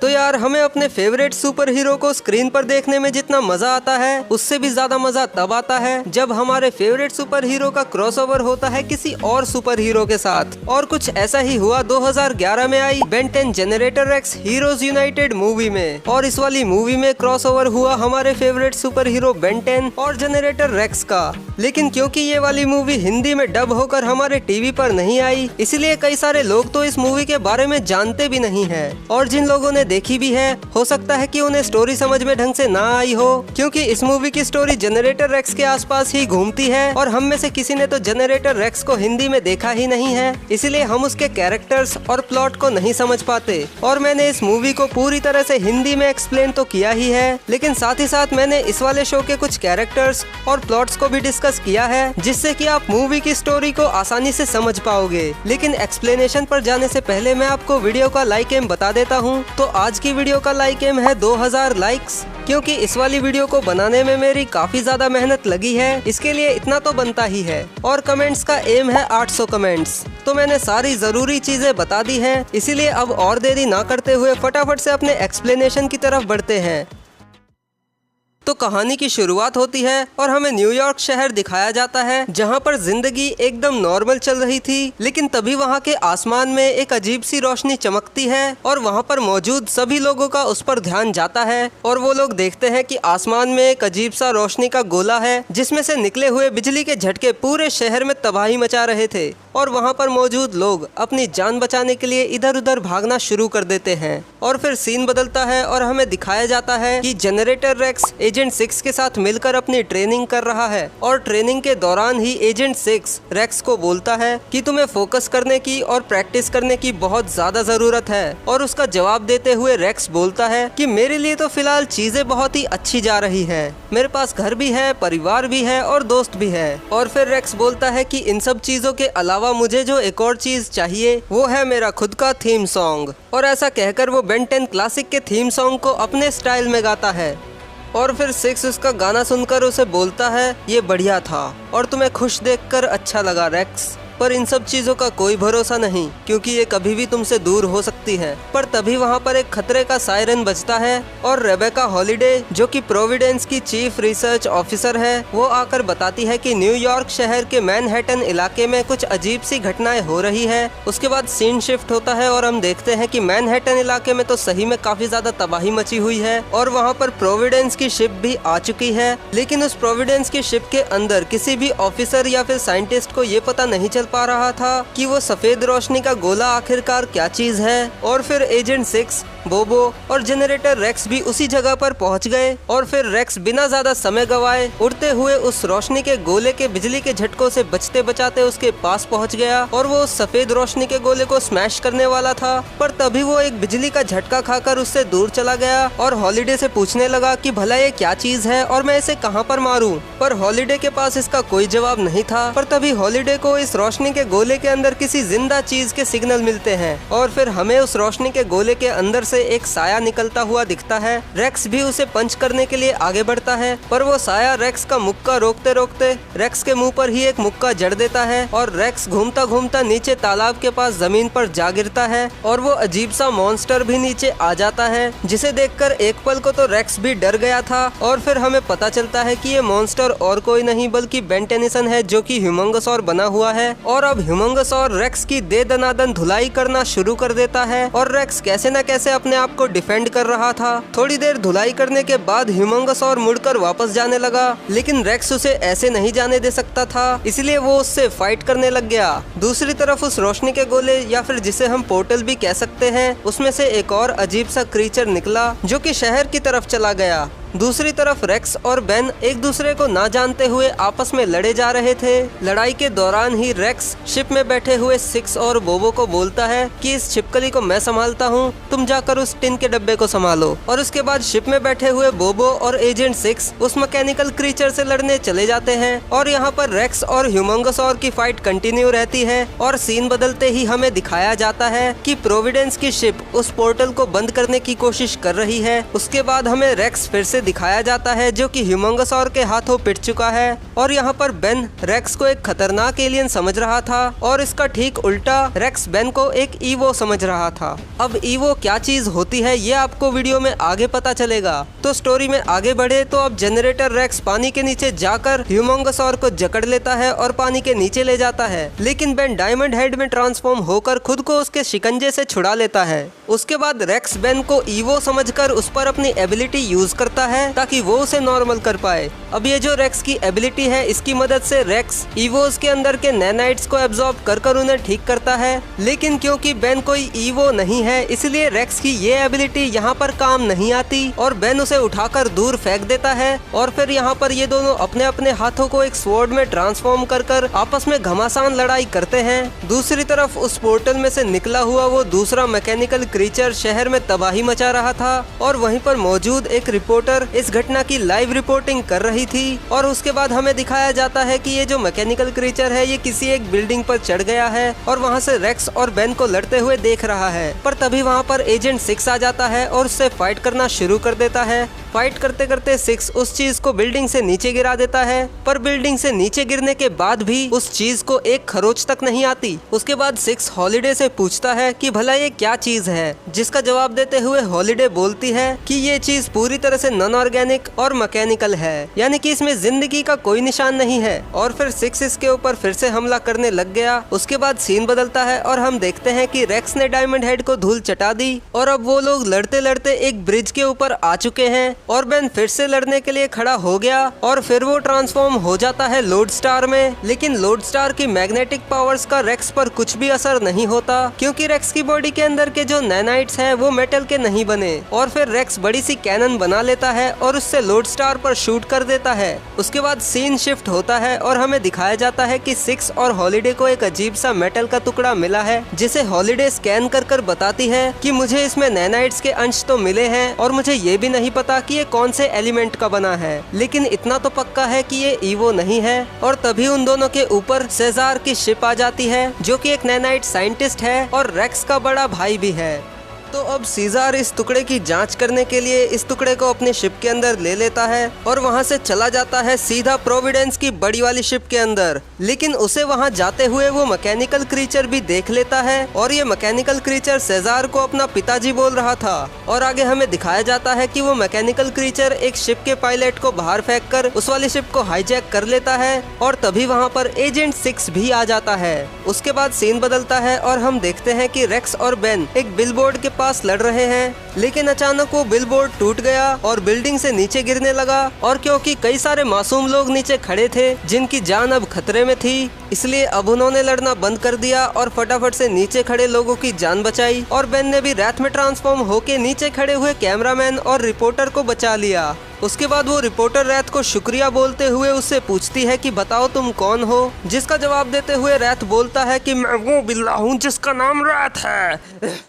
तो यार हमें अपने फेवरेट सुपर हीरो को स्क्रीन पर देखने में जितना मजा आता है उससे भी ज्यादा मजा तब आता है जब हमारे फेवरेट सुपर हीरो का क्रॉसओवर होता है किसी और सुपर हीरो के साथ। और कुछ ऐसा ही हुआ 2011 में आई Ben 10 generator Rex heroes united movie में। और इस वाली मूवी में क्रॉसओवर हुआ हमारे फेवरेट सुपर हीरो बेन 10 और जनरेटर रेक्स का। लेकिन क्योंकि ये वाली मूवी हिंदी में डब होकर हमारे टीवी पर नहीं आई, इसलिए कई सारे लोग तो इस मूवी के बारे में जानते भी नहीं है। और जिन लोगों ने देखी भी है हो सकता है कि उन्हें स्टोरी समझ में ढंग से ना आई हो, क्योंकि इस मूवी की स्टोरी जनरेटर रेक्स के आसपास ही घूमती है। और हम में से किसी ने तो जनरेटर रेक्स को हिंदी में देखा ही नहीं है, इसलिए हम उसके कैरेक्टर्स और प्लॉट को नहीं समझ पाते। और मैंने इस मूवी को पूरी तरह से हिंदी में एक्सप्लेन तो किया ही है, लेकिन साथ ही साथ मैंने इस वाले शो के कुछ कैरेक्टर्स और प्लॉट्स को भी डिस्कस किया है, जिससे कि आप मूवी की स्टोरी को आसानी से समझ पाओगे। लेकिन एक्सप्लेनेशन पर जाने से पहले मैं आपको वीडियो का लाइक एम बता देता हूँ। तो आज की वीडियो का लाइक एम है 2000 लाइक्स, क्योंकि इस वाली वीडियो को बनाने में मेरी काफी ज्यादा मेहनत लगी है, इसके लिए इतना तो बनता ही है। और कमेंट्स का एम है 800 कमेंट्स। तो मैंने सारी जरूरी चीजें बता दी हैं, इसीलिए अब और देरी ना करते हुए फटाफट से अपने एक्सप्लेनेशन की तरफ बढ़ते हैं। तो कहानी की शुरुआत होती है और हमें न्यूयॉर्क शहर दिखाया जाता है, जहां पर जिंदगी एकदम नॉर्मल चल रही थी। लेकिन तभी वहां के आसमान में एक अजीब सी रोशनी चमकती है और वहां पर मौजूद सभी लोगों का उस पर ध्यान जाता है। और वो लोग देखते हैं कि आसमान में एक अजीब सा रोशनी का गोला है, जिसमें से निकले हुए बिजली के झटके पूरे शहर में तबाही मचा रहे थे। और वहां पर मौजूद लोग अपनी जान बचाने के लिए इधर उधर भागना शुरू कर देते हैं। और फिर सीन बदलता है और हमें दिखाया जाता है कि जनरेटर रेक्स एजेंट 6 के साथ मिलकर अपनी ट्रेनिंग कर रहा है। और ट्रेनिंग के दौरान ही एजेंट 6 रेक्स को बोलता है कि तुम्हें फोकस करने की और प्रैक्टिस करने की बहुत ज्यादा जरूरत है। और उसका जवाब देते हुए रेक्स बोलता है कि मेरे लिए तो फिलहाल चीजें बहुत ही अच्छी जा रही है, मेरे पास घर भी है, परिवार भी है और दोस्त भी है। और फिर रेक्स बोलता है कि इन सब चीजों के अलावा मुझे जो एक और चीज चाहिए वो है मेरा खुद का थीम सॉन्ग। और ऐसा कहकर वो बेन 10 क्लासिक के थीम सॉन्ग को अपने स्टाइल में गाता है। और फिर 6 उसका गाना सुनकर उसे बोलता है ये बढ़िया था और तुम्हें खुश देखकर अच्छा लगा रेक्स, पर इन सब चीजों का कोई भरोसा नहीं, क्योंकि ये कभी भी तुमसे दूर हो सकती है। पर तभी वहाँ पर एक खतरे का सायरन बजता है और रेबेका हॉलिडे, जो कि प्रोविडेंस की चीफ रिसर्च ऑफिसर है, वो आकर बताती है कि न्यूयॉर्क शहर के मैनहट्टन इलाके में कुछ अजीब सी घटनाएं हो रही है। उसके बाद सीन शिफ्ट होता है और हम देखते हैं कि मैनहट्टन इलाके में तो सही में काफी ज्यादा तबाही मची हुई है और वहाँ पर प्रोविडेंस की शिप भी आ चुकी है। लेकिन उस प्रोविडेंस की शिप के अंदर किसी भी ऑफिसर या फिर साइंटिस्ट को ये पता नहीं चल पा रहा था कि वो सफेद रोशनी का गोला आखिरकार क्या चीज है। और फिर एजेंट 6, बोबो और जनरेटर रेक्स भी उसी जगह पर पहुंच गए। और फिर रेक्स बिना ज्यादा समय गवाए उड़ते हुए उस रोशनी के गोले के बिजली के झटकों से बचते बचाते उसके पास पहुंच गया और वो उस सफेद रोशनी के गोले को स्मैश करने वाला था। पर तभी वो एक बिजली का झटका खाकर उससे दूर चला गया और हॉलिडे से पूछने लगा कि भला ये क्या चीज है और मैं इसे कहां पर मारूं। पर हॉलिडे के पास इसका कोई जवाब नहीं था। पर तभी हॉलिडे को इस रोशनी के गोले के अंदर किसी जिंदा चीज के सिग्नल मिलते हैं और फिर हमें उस रोशनी के गोले के अंदर से एक साया निकलता हुआ दिखता है। रेक्स भी उसे पंच करने के लिए आगे बढ़ता है, पर वो साया रेक्स का मुक्का रोकते रोकते रेक्स के मुंह पर ही एक मुक्का जड़ देता है और रेक्स घूमता घूमता नीचे तालाब के पास जमीन पर जा गिरता है। और वो अजीब सा मॉन्स्टर भी नीचे आ जाता है, जिसे देखकर एक पल को तो रेक्स भी डर गया था। और फिर हमें पता चलता है कि ये मॉन्स्टर और कोई नहीं बल्कि बेन टेनिसन है, जो कि ह्यूमंगसॉर बना हुआ है। और अब ह्यूमंगसॉर रेक्स की दे दनादन धुलाई करना शुरू कर देता है और रेक्स कैसे न कैसे अपने आप को डिफेंड कर रहा था। थोड़ी देर धुलाई करने के बाद ह्यूमंगसॉर मुड़कर वापस जाने लगा, लेकिन रेक्स उसे ऐसे नहीं जाने दे सकता था, इसलिए वो उससे फाइट करने लग गया। दूसरी तरफ उस रोशनी के गोले या फिर जिसे हम पोर्टल भी कह सकते हैं, उसमें से एक और अजीब सा क्रीचर निकला जो कि शहर की तरफ चला गया। दूसरी तरफ रेक्स और बेन एक दूसरे को ना जानते हुए आपस में लड़े जा रहे थे। लड़ाई के दौरान ही रेक्स शिप में बैठे हुए 6 और बोबो को बोलता है कि इस छिपकली को मैं संभालता हूँ, तुम जाकर उस टिन के डब्बे को संभालो। और उसके बाद शिप में बैठे हुए बोबो और एजेंट 6 उस मैकेनिकल क्रीचर से लड़ने चले जाते हैं। और यहाँ पर रेक्स और ह्यूमंगसॉर की फाइट कंटिन्यू रहती है और सीन बदलते ही हमें दिखाया जाता है कि प्रोविडेंस की शिप उस पोर्टल को बंद करने की कोशिश कर रही है। उसके बाद हमें रेक्स फिर से उसे दिखाया जाता है जो कि ह्यूमंगोसॉर के हाथों पिट चुका है। और यहाँ पर बेन रेक्स को एक खतरनाक एलियन समझ रहा था और इसका ठीक उल्टा रेक्स बेन को एक ईवो समझ रहा था। अब ईवो क्या चीज होती है ये आपको वीडियो में आगे पता चलेगा। तो स्टोरी में आगे बढ़े तो अब जनरेटर रेक्स पानी के नीचे जाकर ह्यूमंगोसॉर को जकड़ लेता है और पानी के नीचे ले जाता है, लेकिन बेन डायमंड हेड में ट्रांसफॉर्म होकर खुद को उसके शिकंजे से छुड़ा लेता है। उसके बाद रेक्स बेन को ईवो समझकर उस पर अपनी एबिलिटी यूज करता है ताकि वो उसे नॉर्मल कर पाए। अब ये जो रेक्स की एबिलिटी है इसकी मदद से रेक्स ईवोस के अंदर के नैनाइट्स को एब्जॉर्ब कर उन्हें ठीक करता है, लेकिन क्योंकि बेन कोई ईवो नहीं है इसलिए रेक्स की ये एबिलिटी यहाँ पर काम नहीं आती और बेन उसे उठाकर दूर फेंक देता है। और फिर यहाँ पर ये दोनों अपने अपने हाथों को एक स्वॉर्ड में ट्रांसफॉर्म कर आपस में घमासान लड़ाई करते हैं। दूसरी तरफ उस पोर्टल में से निकला हुआ वो दूसरा मैकेनिकल क्रीचर शहर में तबाही मचा रहा था और वहीं पर मौजूद एक रिपोर्टर इस घटना की लाइव रिपोर्टिंग कर रही थी। और उसके बाद हमें दिखाया जाता है कि ये जो मैकेनिकल क्रीचर है ये किसी एक बिल्डिंग पर चढ़ गया है और वहाँ से रेक्स और बेन को लड़ते हुए देख रहा है। पर तभी वहाँ पर एजेंट 6 आ जाता है और उससे फाइट करना शुरू कर देता है। फाइट करते करते 6 उस चीज को बिल्डिंग से नीचे गिरा देता है, पर बिल्डिंग से नीचे गिरने के बाद भी उस चीज को एक खरोच तक नहीं आती। उसके बाद 6 हॉलिडे से पूछता है कि भला ये क्या चीज है, जिसका जवाब देते हुए हॉलिडे बोलती है कि ये चीज पूरी तरह से नॉन ऑर्गेनिक और मैकेनिकल है, यानी कि इसमें जिंदगी का कोई निशान नहीं है। और फिर 6 इसके ऊपर फिर से हमला करने लग गया। उसके बाद सीन बदलता है और हम देखते हैं कि रेक्स ने डायमंड हेड को धूल चटा दी और अब वो लोग लड़ते लड़ते एक ब्रिज के ऊपर आ चुके हैं और बेन फिर से लड़ने के लिए खड़ा हो गया और फिर वो ट्रांसफॉर्म हो जाता है लोड स्टार में। लेकिन लोड स्टार की मैग्नेटिक पावर्स का रेक्स पर कुछ भी असर नहीं होता क्योंकि रेक्स की बॉडी के अंदर के जो नैनाइट्स हैं वो मेटल के नहीं बने। और फिर रेक्स बड़ी सी कैनन बना लेता है और उससे लोड स्टार पर शूट कर देता है। उसके बाद सीन शिफ्ट होता है और हमें दिखाया जाता है कि 6 और हॉलिडे को एक अजीब सा मेटल का टुकड़ा मिला है जिसे हॉलिडे स्कैन कर बताती है कि मुझे इसमें नैनाइट्स के अंश तो मिले हैं और मुझे ये भी नहीं पता कि ये कौन से एलिमेंट का बना है, लेकिन इतना तो पक्का है कि ये ईवो नहीं है। और तभी उन दोनों के ऊपर सेजार की शिप आ जाती है जो कि एक नैनाइट साइंटिस्ट है और रेक्स का बड़ा भाई भी है। तो अब सीजार इस टुकड़े की जांच करने के लिए इस टुकड़े को अपनी शिप के अंदर ले लेता है और वहां से चला जाता है सीधा प्रोविडेंस की बड़ी वाली शिप के अंदर। लेकिन उसे वहां जाते हुए वो मैकेनिकल क्रीचर भी देख लेता है और ये मैकेनिकल क्रीचर सेजार को अपना पिताजी बोल रहा था। और आगे हमें दिखाया जाता है कि वो मैकेनिकल क्रीचर एक शिप के पायलट को बाहर फेंक कर उस वाली शिप को हाईजैक कर लेता है और तभी वहाँ पर एजेंट 6 भी आ जाता है। उसके बाद सीन बदलता है और हम देखते हैं कि रेक्स और बेन एक बिलबोर्ड के पास लड़ रहे हैं, लेकिन अचानक वो बिलबोर्ड टूट गया और बिल्डिंग से नीचे गिरने लगा। और क्योंकि कई सारे मासूम लोग नीचे खड़े थे जिनकी जान अब खतरे में थी, इसलिए अब उन्होंने लड़ना बंद कर दिया और फटाफट से नीचे खड़े लोगों की जान बचाई। और बेन ने भी रैथ में ट्रांसफॉर्म होके नीचे खड़े हुए कैमरामैन और रिपोर्टर को बचा लिया। उसके बाद वो रिपोर्टर रैथ को शुक्रिया बोलते हुए उससे पूछती है कि बताओ तुम कौन हो, जिसका जवाब देते हुए रैथ बोलता है कि मैं वो बिल्ला हूँ जिसका नाम रैथ है।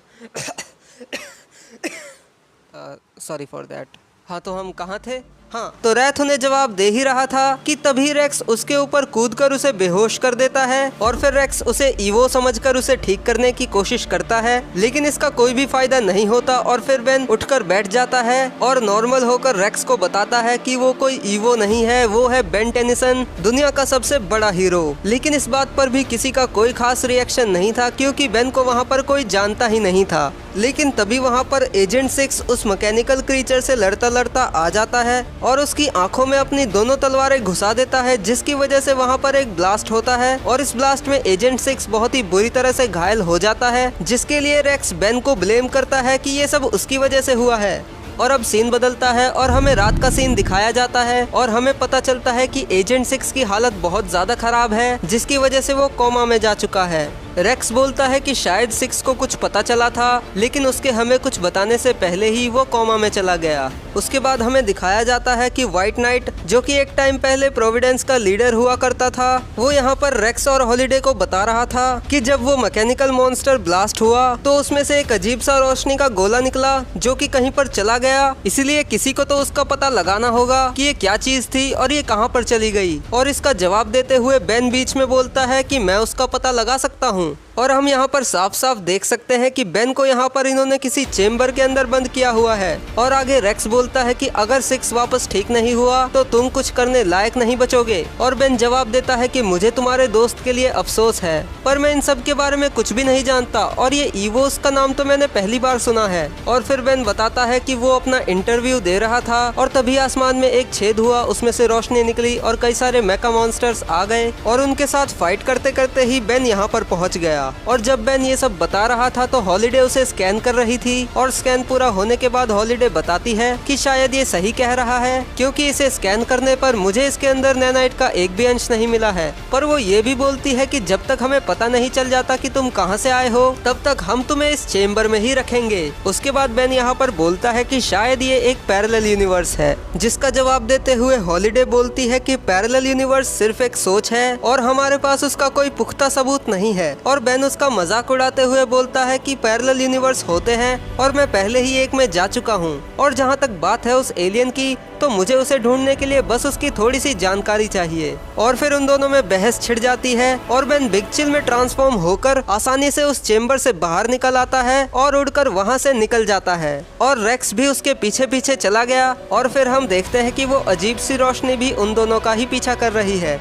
Sorry for that. हाँ, तो हम कहाँ थे? हाँ, तो रैथ उन्हें जवाब दे ही रहा था कि तभी रेक्स उसके ऊपर कूदकर उसे बेहोश कर देता है और फिर रेक्स उसे ईवो समझकर उसे ठीक करने की कोशिश करता है, लेकिन इसका कोई भी फायदा नहीं होता। और फिर बेन उठकर बैठ जाता है और नॉर्मल होकर रेक्स को बताता है कि वो कोई ईवो नहीं है, वो है बेन टेनिसन, दुनिया का सबसे बड़ा हीरो। लेकिन इस बात पर भी किसी का कोई खास रिएक्शन नहीं था क्योंकि बेन को वहाँ पर कोई जानता ही नहीं था। लेकिन तभी वहाँ पर एजेंट 6 उस मैकेनिकल क्रीचर से लड़ता लड़ता आ जाता है और उसकी आंखों में अपनी दोनों तलवारें घुसा देता है, जिसकी वजह से वहाँ पर एक ब्लास्ट होता है और इस ब्लास्ट में एजेंट 6 बहुत ही बुरी तरह से घायल हो जाता है, जिसके लिए रेक्स बेन को ब्लेम करता है कि ये सब उसकी वजह से हुआ है। और अब सीन बदलता है और हमें रात का सीन दिखाया जाता है और हमें पता चलता है कि एजेंट 6 की हालत बहुत ज्यादा खराब है, जिसकी वजह से वो कोमा में जा चुका है। रेक्स बोलता है कि शायद 6 को कुछ पता चला था, लेकिन उसके हमें कुछ बताने से पहले ही वो कोमा में चला गया। उसके बाद हमें दिखाया जाता है कि व्हाइट नाइट, जो कि एक टाइम पहले प्रोविडेंस का लीडर हुआ करता था, वो यहाँ पर रेक्स और हॉलिडे को बता रहा था कि जब वो मैकेनिकल मॉन्स्टर ब्लास्ट हुआ तो उसमें से एक अजीब सा रोशनी का गोला निकला जो कि कहीं पर चला गया, इसलिए किसी को तो उसका पता लगाना होगा कि ये क्या चीज थी और ये कहाँ पर चली गई। और इसका जवाब देते हुए बेन बीच में बोलता है कि मैं उसका पता लगा सकता हूँ। और हम यहाँ पर साफ साफ देख सकते हैं कि बेन को यहाँ पर इन्होंने किसी चेम्बर के अंदर बंद किया हुआ है। और आगे रेक्स बोलता है कि अगर 6 वापस ठीक नहीं हुआ तो तुम कुछ करने लायक नहीं बचोगे। और बेन जवाब देता है कि मुझे तुम्हारे दोस्त के लिए अफसोस है, पर मैं इन सब के बारे में कुछ भी नहीं जानता और ये ईवोस का नाम तो मैंने पहली बार सुना है। और फिर बेन बताता है कि वो अपना इंटरव्यू दे रहा था और तभी आसमान में एक छेद हुआ, उसमें से रोशनी निकली और कई सारे मेका मॉन्स्टर्स आ गए और उनके साथ फाइट करते करते ही बेन यहाँ पर पहुँच गया। और जब बेन ये सब बता रहा था तो हॉलिडे उसे स्कैन कर रही थी और स्कैन पूरा होने के बाद हॉलिडे बताती है कि शायद ये सही कह रहा है, क्योंकि इसे स्कैन करने पर मुझे इसके अंदर नैनाइट का एक भी अंश नहीं मिला है। पर वो ये भी बोलती है कि जब तक हमें पता नहीं चल जाता कि तुम कहां से आए हो तब तक हम तुम्हें इस चेम्बर में ही रखेंगे। उसके बाद बेन यहाँ पर बोलता है कि शायद ये एक पैरेलल यूनिवर्स है, जिसका जवाब देते हुए हॉलिडे बोलती है कि पैरेलल यूनिवर्स सिर्फ एक सोच है और हमारे पास उसका कोई पुख्ता सबूत नहीं है। और बेन उसका मजाक उड़ाते हुए बोलता है कि पैरेलल यूनिवर्स होते हैं और मैं पहले ही एक में जा चुका हूँ। और जहाँ तक बात है उस एलियन की, तो मुझे उसे ढूंढने के लिए बस उसकी थोड़ी सी जानकारी चाहिए। और फिर उन दोनों में बहस छिड़ जाती है और बेन बिग चिल में ट्रांसफॉर्म होकर आसानी से उस चेम्बर से बाहर निकल आता है और उड़कर वहां से निकल जाता है। और रेक्स भी उसके पीछे पीछे चला गया और फिर हम देखते हैं कि वो अजीब सी रोशनी भी उन दोनों का ही पीछा कर रही है।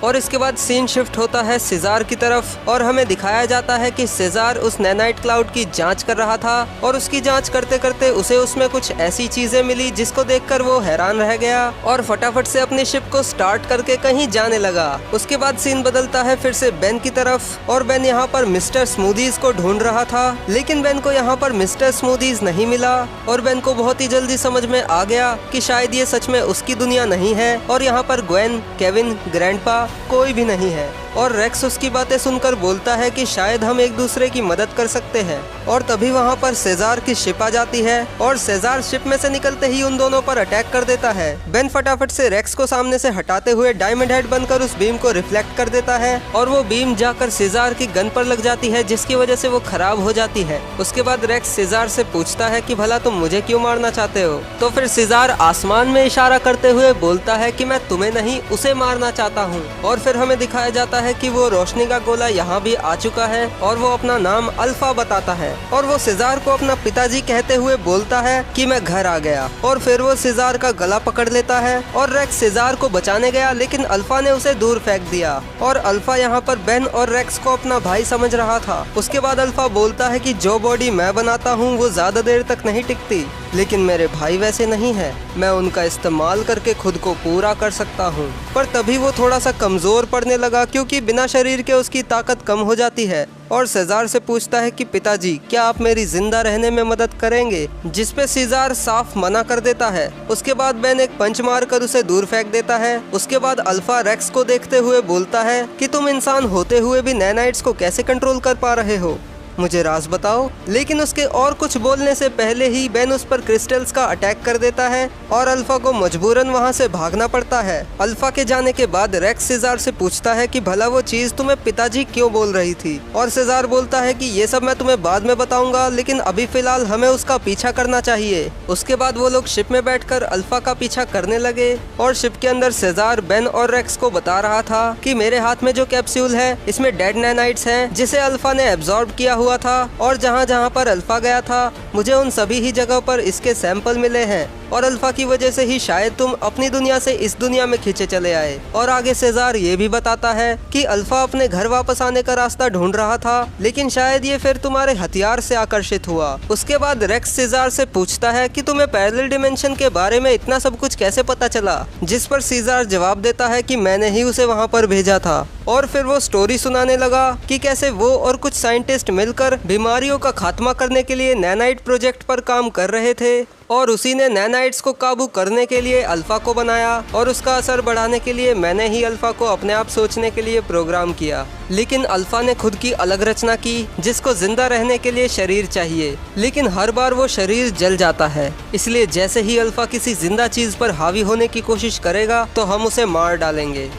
और इसके बाद सीन शिफ्ट होता है सेजार की तरफ और हमें दिखाया जाता है कि सेजार उस नैनाइट क्लाउड की जांच कर रहा था और उसकी जांच करते करते उसे उसमें कुछ ऐसी चीजें मिली जिसको देखकर वो हैरान रह गया और फटाफट से अपनी शिप को स्टार्ट करके कहीं जाने लगा। उसके बाद सीन बदलता है फिर से बेन की तरफ और बेन यहाँ पर मिस्टर स्मूदीज को ढूंढ रहा था, लेकिन बेन को यहाँ पर मिस्टर स्मूदीज नहीं मिला। और बेन को बहुत ही जल्दी समझ में आ गया कि शायद ये सच में उसकी दुनिया नहीं है और यहाँ पर ग्वेन, केविन, ग्रैंडपा कोई भी नहीं है। और रेक्स उसकी बातें सुनकर बोलता है कि शायद हम एक दूसरे की मदद कर सकते हैं। और तभी वहाँ पर सेजार की शिप आ जाती है और सेजार शिप में से निकलते ही उन दोनों पर अटैक कर देता है। बेन फटाफट से रेक्स को सामने से हटाते हुए डायमंड हेड बनकर उस बीम को रिफ्लेक्ट कर देता है और वो बीम जाकर सेजार की गन पर लग जाती है, जिसकी वजह से वो खराब हो जाती है। उसके बाद रेक्स सेजार से पूछता है कि भला तुम मुझे क्यों मारना चाहते हो। तो फिर सेजार आसमान में इशारा करते हुए बोलता है कि मैं तुम्हें नहीं उसे मारना चाहता हूँ। और फिर हमें दिखाया जाता है कि वो रोशनी का गोला यहाँ भी आ चुका है और वो अपना नाम अल्फा बताता है और वो सेजार को अपना पिताजी कहते हुए बोलता है कि मैं घर आ गया। और फिर वो सेजार का गला पकड़ लेता है और रेक्स सेजार को बचाने गया, लेकिन अल्फा ने उसे दूर फेंक दिया। और अल्फा यहाँ पर बेन और रेक्स को अपना भाई समझ रहा था। उसके बाद अल्फा बोलता है कि जो बॉडी मैं बनाता हूँ वो ज्यादा देर तक नहीं टिकती, लेकिन मेरे भाई वैसे नहीं है, मैं उनका इस्तेमाल करके खुद को पूरा कर सकता हूँ। पर तभी वो थोड़ा सा कमजोर पड़ने लगा क्योंकि बिना शरीर के उसकी ताकत कम हो जाती है। और सेजार से पूछता है कि पिताजी क्या आप मेरी जिंदा रहने में मदद करेंगे, जिस पे सेजार साफ मना कर देता है। उसके बाद बेन एक पंच मारकर उसे दूर फेंक देता है। उसके बाद अल्फा रेक्स को देखते हुए बोलता है कि तुम इंसान होते हुए भी नैनाइट्स को कैसे कंट्रोल कर पा रहे हो, मुझे राज बताओ। लेकिन उसके और कुछ बोलने से पहले ही बेन उस पर क्रिस्टल्स का अटैक कर देता है और अल्फा को मजबूरन वहां से भागना पड़ता है। अल्फा के जाने के बाद रेक्स सेजार से पूछता है कि भला वो चीज तुम्हें पिताजी क्यों बोल रही थी। और सेजार बोलता है कि ये सब मैं तुम्हें बाद में बताऊंगा, लेकिन अभी फिलहाल हमें उसका पीछा करना चाहिए। उसके बाद वो लोग शिप में बैठकर अल्फा का पीछा करने लगे और शिप के अंदर सेजार बेन और रेक्स को बता रहा था कि मेरे हाथ में जो कैप्सूल है इसमें डेड नैनाइट्स हैं जिसे अल्फा ने एब्जॉर्ब किया हुआ था और जहाँ जहाँ पर अल्फा गया था मुझे उन सभी ही जगह पर इसके सैंपल मिले हैं और अल्फा की वजह से ही शायद तुम अपनी दुनिया से इस दुनिया में खींचे चले आए। और आगे सेजार ये भी बताता है कि अल्फा अपने घर वापस आने का रास्ता ढूंढ रहा था, लेकिन शायद ये फिर तुम्हारे हथियार से आकर्षित हुआ। उसके बाद रेक्स सेजार से पूछता है कि तुम्हें पैरेलल डिमेंशन के बारे में इतना सब कुछ कैसे पता चला, जिस पर सेजार जवाब देता है कि मैंने ही उसे वहाँ पर भेजा था। और फिर वो स्टोरी सुनाने लगा कि कैसे वो और कुछ साइंटिस्ट मिलकर बीमारियों का खात्मा करने के लिए नैनाइट प्रोजेक्ट पर काम कर रहे थे और उसी ने नैनाइट्स को काबू करने के लिए अल्फा को बनाया और उसका असर बढ़ाने के लिए मैंने ही अल्फा को अपने आप सोचने के लिए प्रोग्राम किया। लेकिन अल्फा ने खुद की अलग रचना की जिसको जिंदा रहने के लिए शरीर चाहिए, लेकिन हर बार वो शरीर जल जाता है। इसलिए जैसे ही अल्फा किसी जिंदा चीज पर हावी होने की कोशिश करेगा तो हम उसे मार डालेंगे।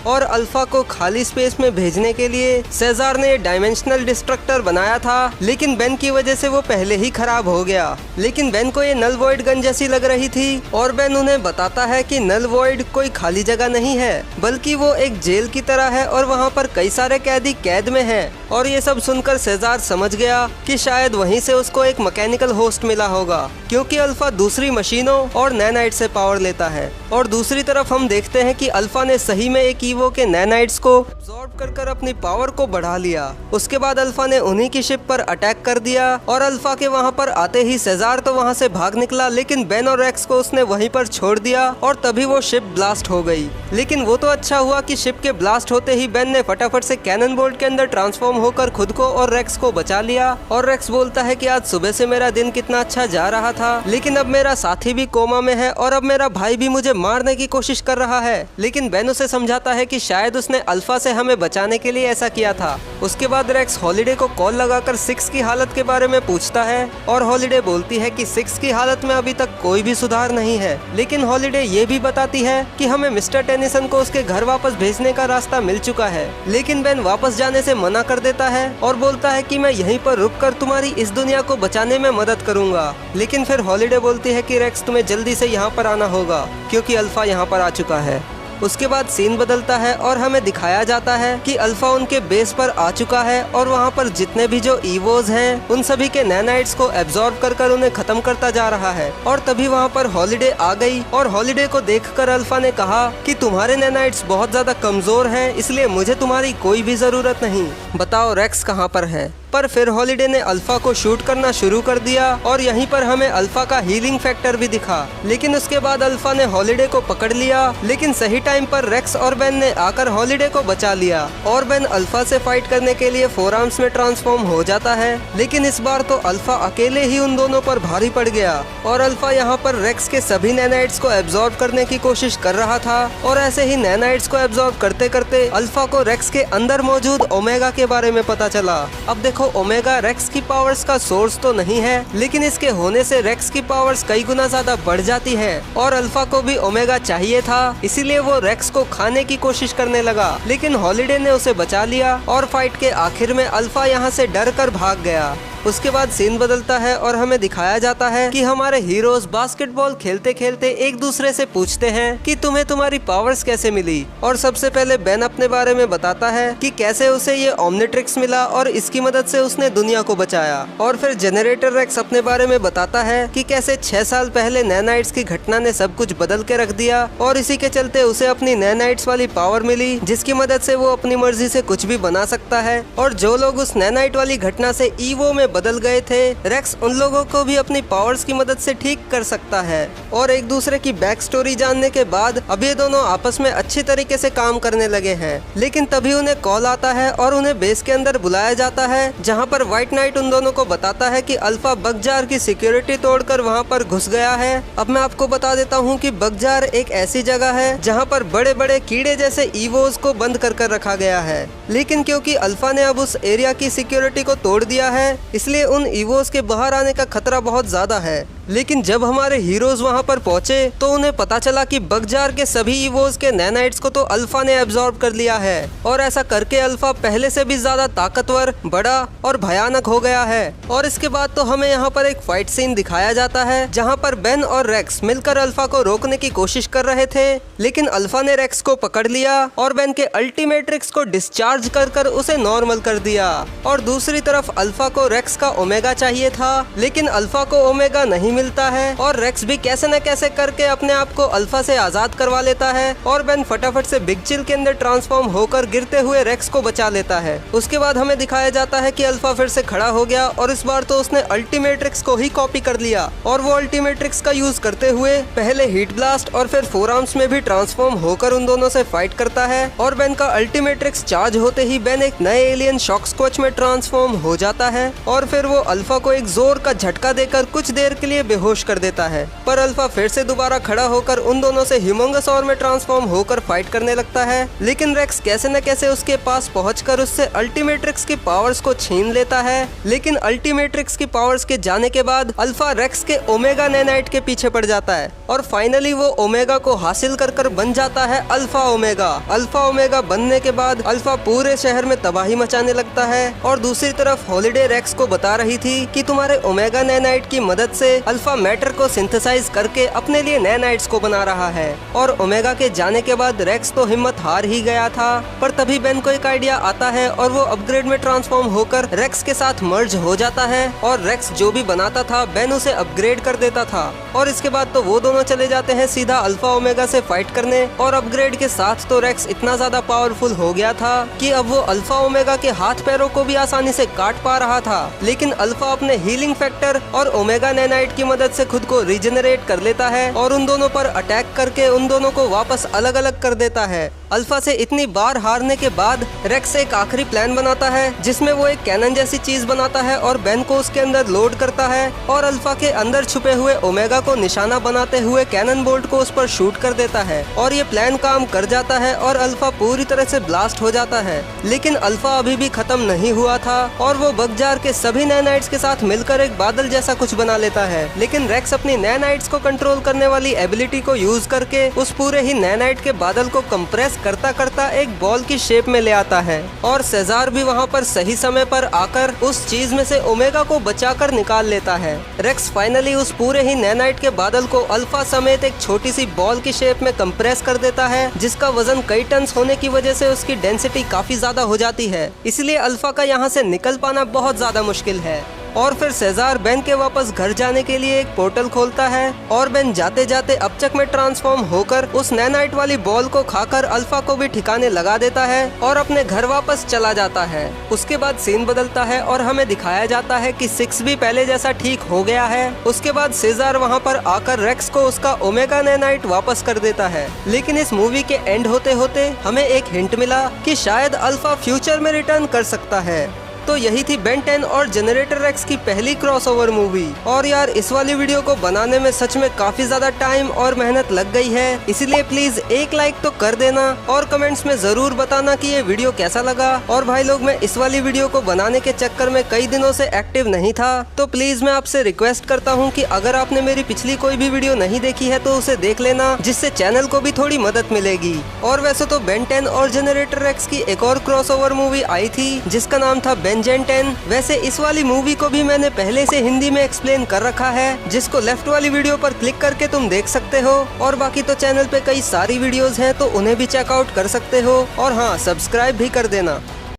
और अल्फा को खाली स्पेस में भेजने के लिए सेजार ने डायमेंशनल डिस्ट्रक्टर बनाया था, लेकिन बेन की वजह से वो पहले ही खराब हो गया। लेकिन बेन को ये नल वॉइड गन जैसी लग रही थी और बेन उन्हें बताता है कि नल वॉइड कोई खाली जगह नहीं है, बल्कि वो एक जेल की तरह है और वहाँ पर कई सारे कैदी कैद में हैं। और ये सब सुनकर सेजार समझ गया कि शायद वहीं से उसको एक मैकेनिकल होस्ट मिला होगा, क्योंकि अल्फा दूसरी मशीनों और नैनाइट से पावर लेता है। और दूसरी तरफ हम देखते हैं कि अल्फा ने सही में एक ईवो के नैनाइट्स को अब्सॉर्ब कर अपनी पावर को बढ़ा लिया। उसके बाद अल्फा ने उन्हीं की शिप पर अटैक कर दिया और अल्फा के वहाँ पर आते ही सेजार तो वहाँ से भाग निकला, लेकिन बेन और रेक्स को उसने वहीं पर छोड़ दिया और तभी वो शिप ब्लास्ट हो गई। लेकिन वो तो अच्छा हुआ कि शिप के ब्लास्ट होते ही बेन ने फटाफट से कैनन बोल्ट के अंदर ट्रांसफॉर्म होकर खुद को और रेक्स को बचा लिया। और रेक्स बोलता है कि आज सुबह से मेरा दिन कितना अच्छा जा रहा था, लेकिन अब मेरा साथी भी कोमा में है और अब मेरा भाई भी मुझे मारने की कोशिश कर रहा है। लेकिन बेन उसे समझाता है कि शायद उसने अल्फा से हमें बचाने के लिए ऐसा किया था। उसके बाद रेक्स हॉलिडे को कॉल लगाकर 6 की हालत के बारे में पूछता है और हॉलिडे बोलती है कि 6 की हालत में अभी तक कोई भी सुधार नहीं है। लेकिन हॉलिडे ये भी बताती है कि हमें मिस्टर टेनिसन को उसके घर वापस भेजने का रास्ता मिल चुका है। लेकिन बेन वापस जाने से मना कर देता है और बोलता है कि मैं यहीं पर रुककर तुम्हारी इस दुनिया को बचाने में मदद करूंगा। लेकिन फिर हॉलिडे बोलती है कि रेक्स तुम्हें जल्दी से यहाँ पर आना होगा, क्योंकि अल्फा यहाँ पर आ चुका है। उसके बाद सीन बदलता है और हमें दिखाया जाता है कि अल्फा उनके बेस पर आ चुका है और वहाँ पर जितने भी जो ईवोज हैं उन सभी के नैनाइट्स को एब्जॉर्ब कर उन्हें खत्म करता जा रहा है। और तभी वहाँ पर हॉलिडे आ गई और हॉलिडे को देखकर अल्फा ने कहा कि तुम्हारे नैनाइट्स बहुत ज्यादा कमजोर हैं, इसलिए मुझे तुम्हारी कोई भी जरूरत नहीं। बताओ रेक्स कहाँ पर है? पर फिर हॉलिडे ने अल्फा को शूट करना शुरू कर दिया और यहीं पर हमें अल्फा का हीलिंग फैक्टर भी दिखा। लेकिन उसके बाद अल्फा ने हॉलिडे को पकड़ लिया, लेकिन सही टाइम पर रेक्स और बेन ने आकर हॉलिडे को बचा लिया और बेन अल्फा से फाइट करने के लिए 4 आर्म्स में ट्रांसफॉर्म हो जाता है। लेकिन इस बार तो अल्फा अकेले ही उन दोनों पर भारी पड़ गया और अल्फा यहाँ पर रेक्स के सभी नैनाइट्स को एब्जॉर्ब करने की कोशिश कर रहा था। और ऐसे ही नैनाइट्स को एब्जॉर्ब करते करते अल्फा को रेक्स के अंदर मौजूद ओमेगा के बारे में पता चला। अब देखो, ओमेगा रेक्स की पावर्स का सोर्स तो नहीं है, लेकिन इसके होने से रेक्स की पावर्स कई गुना ज्यादा बढ़ जाती है और अल्फा को भी ओमेगा चाहिए था, इसीलिए वो रेक्स को खाने की कोशिश करने लगा। लेकिन हॉलिडे ने उसे बचा लिया और फाइट के आखिर में अल्फा यहाँ से डर कर भाग गया। उसके बाद सीन बदलता है और हमें दिखाया जाता है कि हमारे हीरोज बास्केटबॉल खेलते खेलते एक दूसरे से पूछते हैं कि तुम्हें तुम्हारी पावर्स कैसे मिली। और सबसे पहले बेन अपने बारे में बताता है कि कैसे उसे ये ओमनिट्रिक्स मिला और इसकी मदद से उसने दुनिया को बचाया। और फिर जनरेटर रेक्स अपने बारे में बताता है कि कैसे 6 साल पहले नैनाइट्स की घटना ने सब कुछ बदल के रख दिया और इसी के चलते उसे अपनी नैनाइट्स वाली पावर मिली, जिसकी मदद से वो अपनी मर्जी से कुछ भी बना सकता है। और जो लोग उस नैनाइट वाली घटना से ईवो में बदल गए थे, रेक्स उन लोगों को भी अपनी पावर्स की मदद से ठीक कर सकता है। और एक दूसरे की बैक स्टोरी जानने के बाद अब ये दोनों आपस में अच्छी तरीके से काम करने लगे हैं। लेकिन तभी उन्हें कॉल आता है और उन्हें बेस के अंदर बुलाया जाता है, जहां पर व्हाइट नाइट उन दोनों को बताता है कि अल्फा बगजार की सिक्योरिटी तोड़कर वहां पर घुस गया है। अब मैं आपको बता देता हूं कि बगजार एक ऐसी जगह है जहां पर बड़े बड़े कीड़े जैसे ईवोज को बंद कर रखा गया है। लेकिन क्योंकि अल्फा ने अब उस एरिया की सिक्योरिटी को तोड़ दिया है, इसलिए उन ईवोज के बाहर आने का खतरा बहुत ज्यादा है। लेकिन जब हमारे हीरोज वहां पर पहुंचे तो उन्हें पता चला कि बगजार के सभी ईवोज के नैनाइट्स को तो अल्फा ने एब्जॉर्ब कर लिया है और ऐसा करके अल्फा पहले से भी ज्यादा ताकतवर, बड़ा और भयानक हो गया है। और इसके बाद तो हमें यहाँ पर एक फाइट सीन दिखाया जाता है जहाँ पर बेन और रेक्स मिलकर अल्फा को रोकने की कोशिश कर रहे थे, लेकिन अल्फा ने रेक्स को पकड़ लिया और बेन के अल्टीमेट्रिक्स को डिस्चार्ज कर उसे नॉर्मल कर दिया। और दूसरी तरफ अल्फा को रेक्स का ओमेगा चाहिए था, लेकिन अल्फा को ओमेगा नहीं मिलता है और रेक्स भी कैसे न कैसे करके अपने आप को अल्फा से आजाद करवा लेता है और बेन फटाफट से बिग चिल के अंदर ट्रांसफॉर्म होकर गिरते हुए रेक्स को बचा लेता है। उसके बाद हमें दिखाया जाता है कि अल्फा फिर से खड़ा हो गया और इस बार तो उसने अल्टीमेट्रिक्स को ही कॉपी कर लिया और वो अल्टीमेट्रिक्स का यूज करते हुए पहले हीट ब्लास्ट और फिर 4 आर्म्स में भी ट्रांसफॉर्म होकर उन दोनों से फाइट करता है। और बेन का अल्टीमेट्रिक्स चार्ज होते ही बेन एक नए एलियन शॉक स्क्वच में ट्रांसफॉर्म हो जाता है और फिर वो अल्फा को एक जोर का झटका देकर कुछ देर के लिए बेहोश कर देता है। पर अल्फा फिर से दोबारा खड़ा होकर उन दोनों से ह्यूमंगस और में ट्रांसफॉर्म होकर फाइट करने लगता है, लेकिन रेक्स कैसे न कैसे उसके पास पहुंचकर उससे अल्टीमेट्रिक्स की पावर्स को छीन लेता है। लेकिन अल्टीमेट्रिक्स की पावर्स के जाने के बाद अल्फा रेक्स के ओमेगा नैनाइट के पीछे पड़ जाता है और फाइनली वो ओमेगा को हासिल कर बन जाता है अल्फा ओमेगा। अल्फा ओमेगा बनने के बाद अल्फा पूरे शहर में तबाही मचाने लगता है और दूसरी तरफ हॉलिडे रेक्स को बता रही थी कि तुम्हारे ओमेगा नैनाइट की मदद से अल्फा मैटर को सिंथेसाइज करके अपने लिए नैनाइट्स को बना रहा है। और ओमेगा के जाने के बाद रेक्स तो हिम्मत हार ही गया था, पर तभी बेन को एक आइडिया आता है और वो अपग्रेड में ट्रांसफॉर्म होकर रेक्स के साथ मर्ज हो जाता है और रेक्स जो भी बनाता था बेन उसे अपग्रेड कर देता था। और इसके बाद तो वो दोनों चले जाते हैं सीधा अल्फा ओमेगा से फाइट करने और अपग्रेड के साथ तो रेक्स इतना ज्यादा पावरफुल हो गया था कि अब वो अल्फा ओमेगा के हाथ पैरों को भी आसानी से काट पा रहा था। लेकिन अल्फा अपने हीलिंग फैक्टर और ओमेगा नैनाइट की मदद से खुद को रिजेनरेट कर लेता है और उन दोनों पर अटैक करके उन दोनों को वापस अलग अलग कर देता है। अल्फा से इतनी बार हारने के बाद रेक्स एक आखिरी प्लान बनाता है जिसमें वो एक कैनन जैसी चीज बनाता है और बेन को उसके अंदर लोड करता है और अल्फा के अंदर छुपे हुए ओमेगा को निशाना बनाते हुए कैनन बोल्ट को उस पर शूट कर देता है और ये प्लान काम कर जाता है और अल्फा पूरी तरह से ब्लास्ट हो जाता है। लेकिन अल्फा अभी भी खत्म नहीं हुआ था और वो बगजार के सभी नैनाइट्स के साथ मिलकर एक बादल जैसा कुछ बना लेता है। लेकिन रेक्स अपनी नैनाइट्स को कंट्रोल करने वाली एबिलिटी को यूज करके उस पूरे ही नैनाइट के बादल को कंप्रेस करता करता एक बॉल की शेप में ले आता है और सेजार भी वहाँ पर सही समय पर आकर उस चीज में से ओमेगा को बचाकर निकाल लेता है। रेक्स फाइनली उस पूरे ही नैनाइट के बादल को अल्फा समेत एक छोटी सी बॉल की शेप में कंप्रेस कर देता है जिसका वजन कई टन्स होने की वजह से उसकी डेंसिटी काफी ज्यादा हो जाती है, इसलिए अल्फा का यहाँ से निकल पाना बहुत ज्यादा मुश्किल है। और फिर सेजार बेन के वापस घर जाने के लिए एक पोर्टल खोलता है और बेन जाते जाते अपचक में ट्रांसफॉर्म होकर उस नैनाइट वाली बॉल को खाकर अल्फा को भी ठिकाने लगा देता है और अपने घर वापस चला जाता है। उसके बाद सीन बदलता है और हमें दिखाया जाता है कि 6 भी पहले जैसा ठीक हो गया है। उसके बाद सेजार वहाँ पर आकर रेक्स को उसका ओमेगा नैनाइट वापस कर देता है। लेकिन इस मूवी के एंड होते होते हमें एक हिंट मिला कि शायद अल्फा फ्यूचर में रिटर्न कर सकता है। तो यही थी बेन 10 और जनरेटर रेक्स की पहली क्रॉसओवर मूवी। और यार इस वाली वीडियो को बनाने में सच में काफी ज्यादा टाइम और मेहनत लग गई है, इसलिए प्लीज एक लाइक तो कर देना और कमेंट्स में जरूर बताना कि ये वीडियो कैसा लगा। और भाई लोग, मैं इस वाली वीडियो को बनाने के चक्कर में कई दिनों से एक्टिव नहीं था, तो प्लीज मैं आपसे रिक्वेस्ट करता हूँ कि अगर आपने मेरी पिछली कोई भी वीडियो नहीं देखी है तो उसे देख लेना, जिससे चैनल को भी थोड़ी मदद मिलेगी। और वैसे तो बेन 10 और जनरेटर रेक्स की एक और क्रॉसओवर मूवी आई थी जिसका नाम था बेन 10। वैसे इस वाली मूवी को भी मैंने पहले से हिंदी में एक्सप्लेन कर रखा है, जिसको लेफ्ट वाली वीडियो पर क्लिक करके तुम देख सकते हो। और बाकी तो चैनल पे कई सारी वीडियोस हैं तो उन्हें भी चेकआउट कर सकते हो। और हाँ, सब्सक्राइब भी कर देना।